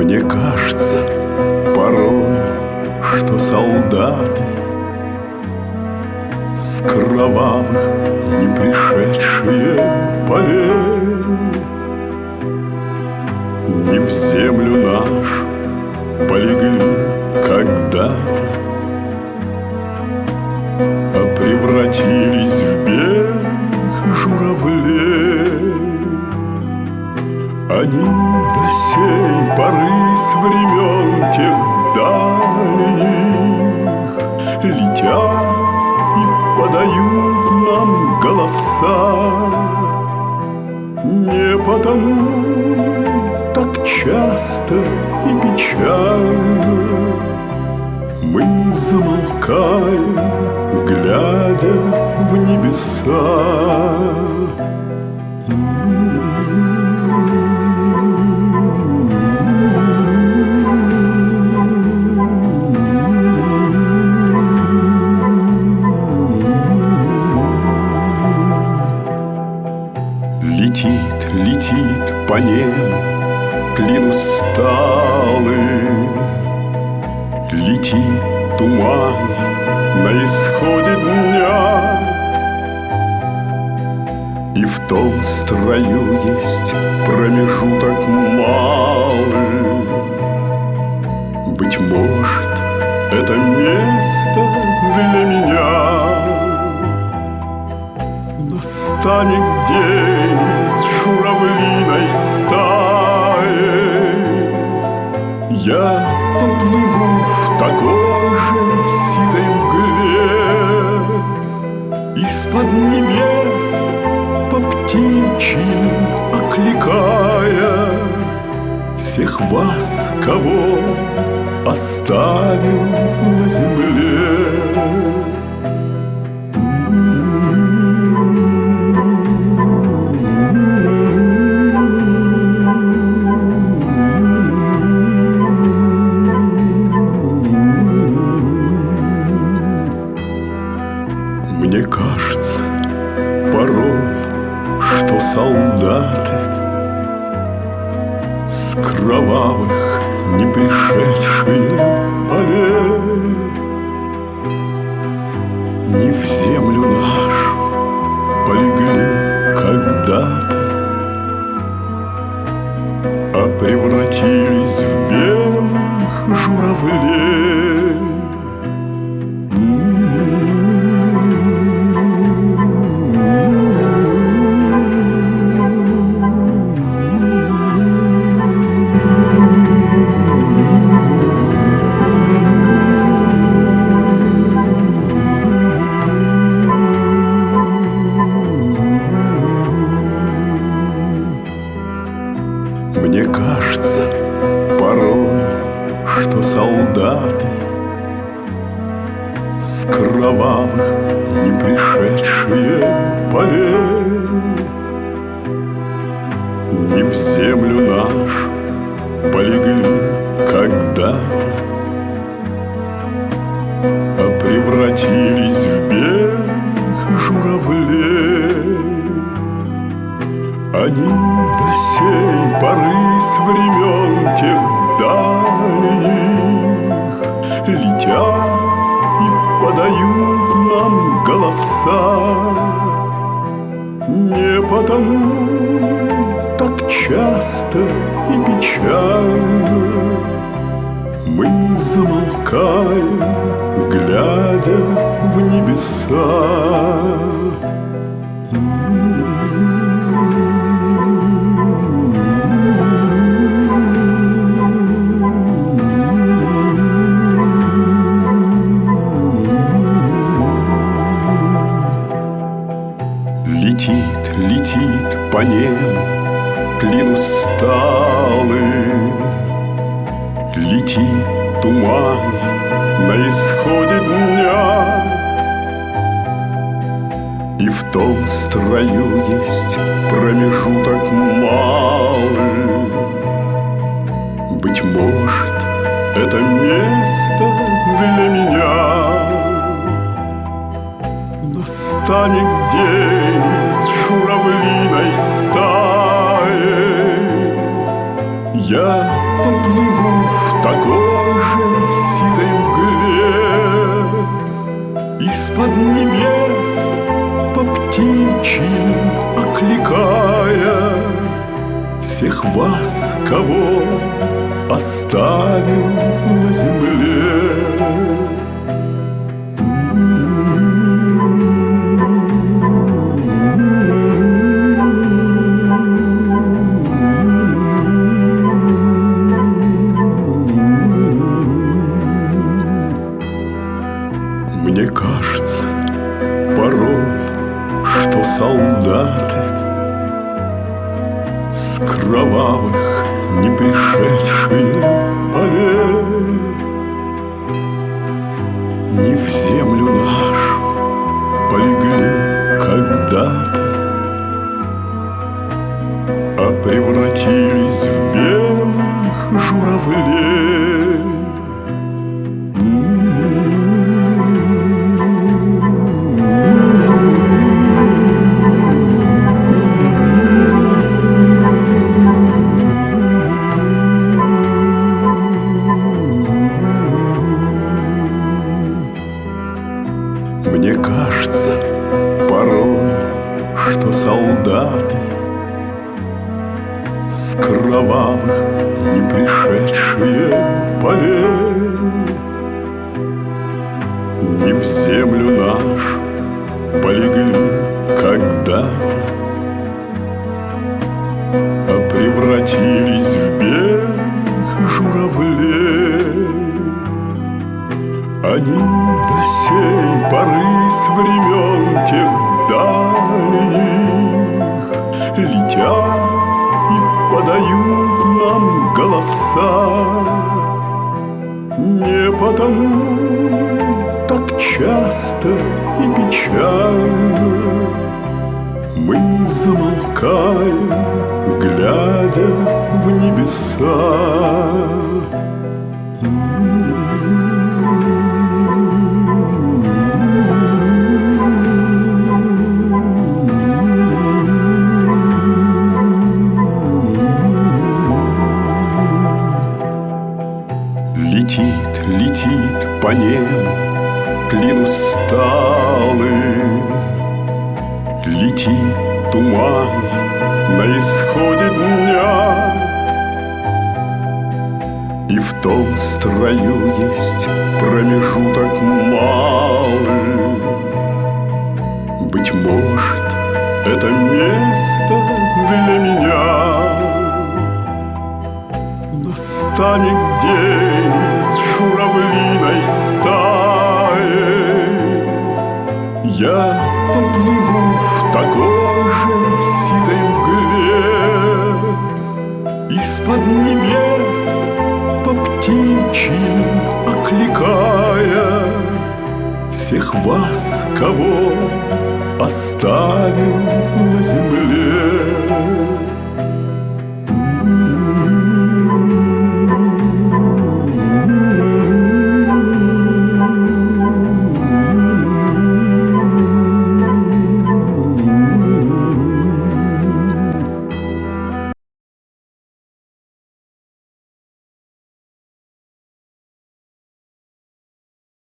Мне кажется порой, что солдаты с кровавых не пришедшие полей не в землю нашу полегли когда-то, а превратились в белых журавлей. Они до сей поры с времен тех дальних летят и подают нам голоса. Не потому так часто и печально мы замолкаем, глядя в небеса. Летит, летит по небу клин усталый, летит туман на исходе дня, и в том строю есть промежуток малый. Быть может, это место для меня. Настанет день из журавлиной стаи, я поплыву в такой же сизой мгле, из-под небес по птичьи окликая всех вас, кого оставил на земле. Мне кажется порой, что солдаты с кровавых не пришедшие полей не в землю нашу полегли когда-то, а превратились в белых журавлей. Мне кажется порой, что солдаты с кровавых не пришедшие полей не в землю нашу полегли когда-то, а превратились в белых журавлей. Они до сей поры с времен тех дальних летят и подают нам голоса. Не потому так часто и печально мы замолкаем, глядя в небеса. Летит, летит по небу клин усталый, летит туман на исходе дня, и в том строю есть промежуток малый. Быть может, это место для меня. Настанет день из журавлиной стаи, я поплыву всех вас, кого оставил на земле. Мне кажется порой, что солдаты с кровавых не пришедшие полей не в землю нашу полегли когда-то, а превратились в белых журавлей. Мне кажется порой, что солдаты с кровавых не пришедшие полей не в землю нашу полегли когда-то, а превратились в белых журавлей. Они до сей поры с времен тех дальних летят и подают нам голоса. Не потому так часто и печально мы замолкаем, глядя в небеса. Летит, летит по небу клин усталый, летит туман на исходе дня, и в том строю есть промежуток малый. Быть может, это место для меня. Настанет день с журавлиной стаей, я поплыву в такой же сизой мгле, из-под небес по птичьи окликая всех вас, кого оставил на земле.